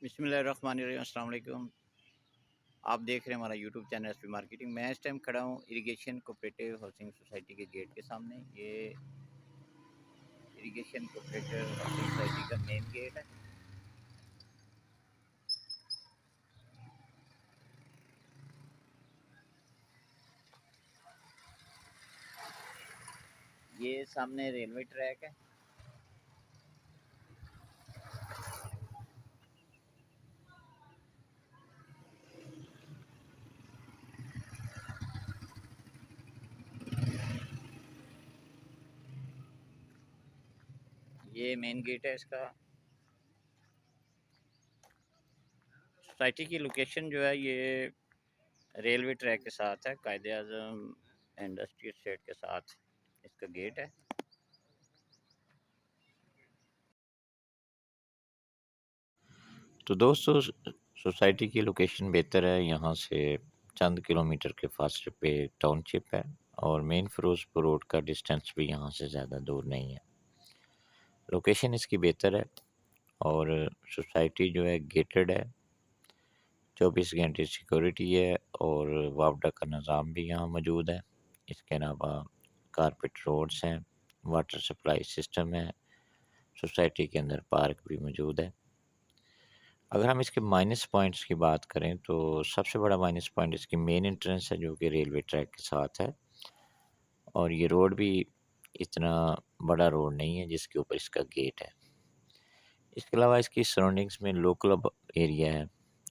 बिस्मिल्लाहिर्रहमानिर्रहीम, अस्सलाम वालेकुम। आप देख रहे हैं हमारा यूट्यूब चैनल एसपी मार्केटिंग। मैं इस टाइम खड़ा हूँ इरिगेशन कोऑपरेटिव हाउसिंग सोसाइटी के गेट के सामने। ये इरिगेशन कोऑपरेटिव हाउसिंग सोसाइटी का मेन गेट है। ये सामने रेलवे ट्रैक है। ये मेन गेट है इसका। सोसाइटी की लोकेशन जो है ये रेलवे ट्रैक के साथ है। कायदे आज़म इंडस्ट्री एस्टेट के साथ इसका गेट है। तो दोस्तों, सोसाइटी की लोकेशन बेहतर है। यहाँ से चंद किलोमीटर के फासले पे टाउनशिप है और मेन फिरोजपुर रोड का डिस्टेंस भी यहाँ से ज़्यादा दूर नहीं है। लोकेशन इसकी बेहतर है और सोसाइटी जो है गेटेड है, 24 घंटे सिक्योरिटी है और वापडा का निज़ाम भी यहाँ मौजूद है। इसके अलावा कारपेट रोड्स हैं, वाटर सप्लाई सिस्टम है, सोसाइटी के अंदर पार्क भी मौजूद है। अगर हम इसके माइनस पॉइंट्स की बात करें तो सबसे बड़ा माइनस पॉइंट इसकी मेन एंट्रेंस है, जो कि रेलवे ट्रैक के साथ है और ये रोड भी इतना बड़ा रोड नहीं है जिसके ऊपर इसका गेट है। इसके अलावा इसकी सराउंडिंग्स में लोकल एरिया है,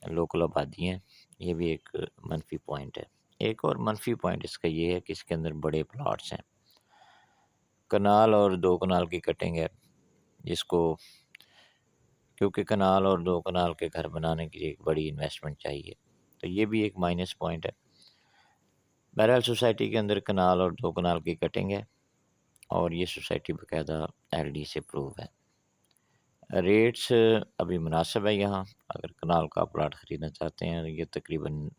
लोकल आबादी है, ये भी एक मनफी पॉइंट है। एक और मनफी पॉइंट इसका ये है कि इसके अंदर बड़े प्लाट्स हैं। कनाल और 2 कनाल की कटिंग है, जिसको क्योंकि कनाल और 2 कनाल के घर बनाने के लिए एक बड़ी इन्वेस्टमेंट चाहिए, तो ये भी एक माइनस पॉइंट है। बहरहाल सोसाइटी के अंदर कनाल और 2 कनाल की कटिंग है और ये सोसाइटी बाकायदा एलडी से अप्रूव है। रेट्स अभी मुनासिब है यहाँ। अगर कनाल का प्लाट ख़रीदना चाहते हैं, ये तकरीबन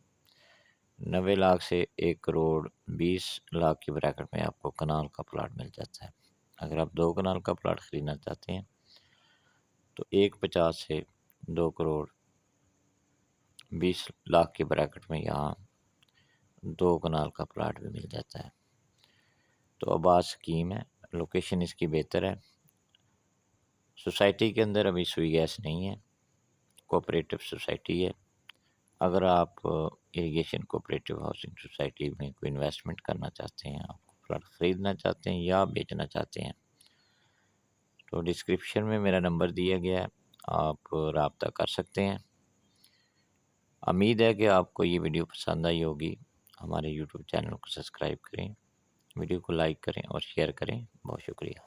90 लाख से 1 करोड़ 20 लाख की ब्रैकेट में आपको कनाल का प्लाट मिल जाता है। अगर आप 2 कनाल का प्लाट ख़रीदना चाहते हैं तो 1,50 से 2 करोड़ 20 लाख की ब्रैकेट में यहाँ 2 कनाल का प्लाट भी मिल जाता है। तो आबाद स्कीम है, लोकेशन इसकी बेहतर है। सोसाइटी के अंदर अभी सुई गैस नहीं है, कोऑपरेटिव सोसाइटी है। अगर आप इरिगेशन कोऑपरेटिव हाउसिंग सोसाइटी में कोई इन्वेस्टमेंट करना चाहते हैं, आप प्लाट ख़रीदना चाहते हैं या बेचना चाहते हैं, तो डिस्क्रिप्शन में मेरा नंबर दिया गया है, आप रब्ता कर सकते हैं। उम्मीद है कि आपको ये वीडियो पसंद आई होगी। हमारे यूट्यूब चैनल को सब्सक्राइब करें, वीडियो को लाइक करें और शेयर करें। बहुत शुक्रिया।